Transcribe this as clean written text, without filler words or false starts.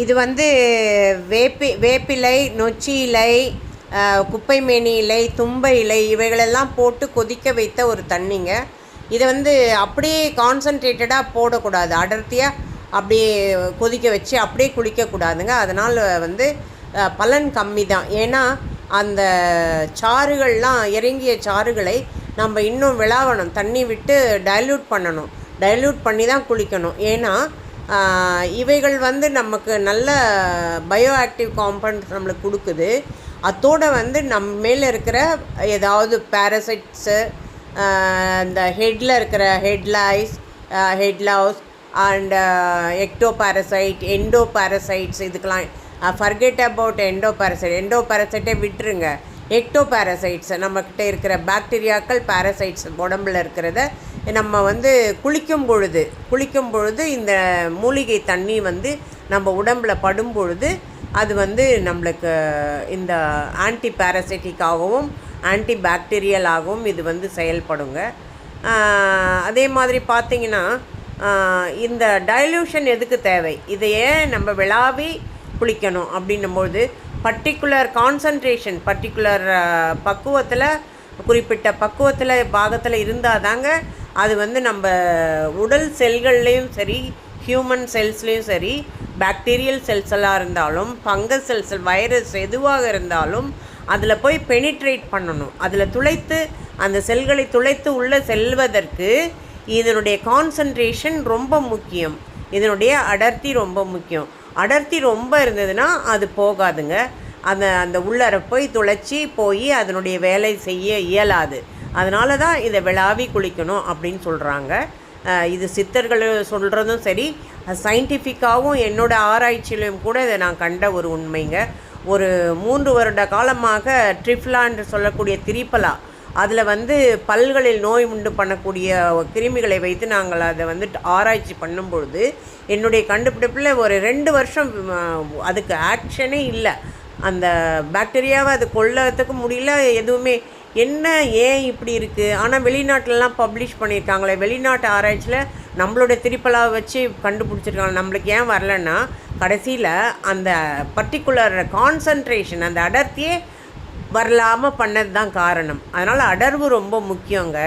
இது வந்து வேப்பிலை, நொச்சி இலை, குப்பைமேனி இலை, தும்பை இலை இவைகளெல்லாம் போட்டு கொதிக்க வைத்த ஒரு தண்ணிங்க. இதை வந்து அப்படியே கான்சன்ட்ரேட்டடாக போடக்கூடாது, அடர்த்தியாக அப்படியே கொதிக்க வச்சு அப்படியே குளிக்கக்கூடாதுங்க. அதனால் வந்து பலன் கம்மி தான். ஏன்னா அந்த சாறுகள்லாம் இறங்கிய சாறுகளை நம்ம இன்னும் விளாவணும், தண்ணி விட்டு டைல்யூட் பண்ணணும், டைல்யூட் பண்ணி தான் குளிக்கணும். ஏன்னா இவைகள் வந்து நமக்கு நல்ல பயோ ஆக்டிவ் காம்பவுண்ட் நம்மளுக்கு கொடுக்குது. அதோடு வந்து நம்ம மேலே இருக்கிற ஏதாவது பேரசைட்ஸு, இந்த ஹெட்டில் இருக்கிற head lice, head louse and ectoparasite, endoparasites, இதுக்கெலாம் ஃபர்கெட் அபவுட் எண்டோ பேரசைட்டை விட்டுருங்க. எக்டோ பேரசைட்ஸ் நம்மக்கிட்ட இருக்கிற பாக்டீரியாக்கள், பேரசைட்ஸ் உடம்பில் இருக்கிறத நம்ம வந்து குளிக்கும் பொழுது இந்த மூலிகை தண்ணி வந்து நம்ம உடம்பில் படும் பொழுது அது வந்து நம்மளுக்கு இந்த ஆன்டி பேரசைட்டிக்காகவும் ஆன்டி பாக்டீரியலாகவும் இது வந்து செயல்படுங்க. அதே மாதிரி பார்த்திங்கன்னா இந்த டைல்யூஷன் எதுக்கு தேவை, இதை ஏன் நம்ம விளாவி குளிக்கணும் அப்படின்னும்போது பர்டிகுலர் கான்சன்ட்ரேஷன், பர்டிகுலர் பக்குவத்தில், குறிப்பிட்ட பக்குவத்தில் பாகத்தில் இருந்தால் தாங்க அது வந்து நம்ம உடல் செல்கள்லேயும் சரி, ஹியூமன் செல்ஸ்லேயும் சரி, பாக்டீரியல் செல்ஸெல்லாம் இருந்தாலும், ஃபங்கஸ் செல்ஸ், வைரஸ் எதுவாக இருந்தாலும் அதில் போய் பெனிட்ரேட் பண்ணணும். அதில் துளைத்து, அந்த செல்களை துளைத்து உள்ளே செல்வதற்கு இதனுடைய கான்சன்ட்ரேஷன் ரொம்ப முக்கியம், இதனுடைய அடர்த்தி ரொம்ப முக்கியம். அடர்த்தி ரொம்ப இருந்ததுன்னா அது போகாதுங்க, அந்த உள்ளர போய் துளைச்சி போய் அதனுடைய வேலை செய்ய இயலாது. அதனால தான் இதை விளாவி குளிக்கணும் அப்படின்னு சொல்கிறாங்க. இது சித்தர்கள் சொல்கிறதும் சரி, சயின்டிஃபிக்காகவும் என்னோடய ஆராய்ச்சியிலையும் கூட இதை நான் கண்ட ஒரு உண்மைங்க. ஒரு 3 வருட காலமாக ட்ரிஃப்லா என்று சொல்லக்கூடிய திரிப்பலா, அதில் வந்து பல்களில் நோய் உண்டு பண்ணக்கூடிய கிருமிகளை வைத்து நாங்கள் அதை வந்து ஆராய்ச்சி பண்ணும்பொழுது என்னுடைய கண்டுபிடிப்பில் ஒரு 2 வருஷம் அதுக்கு ஆக்ஷனே இல்லை. அந்த பாக்டீரியாவை அது கொல்லத்துக்கு முடியல, எதுவுமே. என்ன, ஏன் இப்படி இருக்குது? ஆனால் வெளிநாட்டிலலாம் பப்ளிஷ் பண்ணியிருக்காங்களே, வெளிநாட்டு ஆராய்ச்சியில் நம்மளோட திரிப்பலாவை வச்சு கண்டுபிடிச்சிருக்காங்க. நம்மளுக்கு ஏன் வரலன்னா கடைசியில் அந்த பர்டிகுலர் கான்சன்ட்ரேஷன், அந்த அடர்த்தியே வரலாமல் பண்ணது தான் காரணம். அதனால் அடர்வு ரொம்ப முக்கியங்க.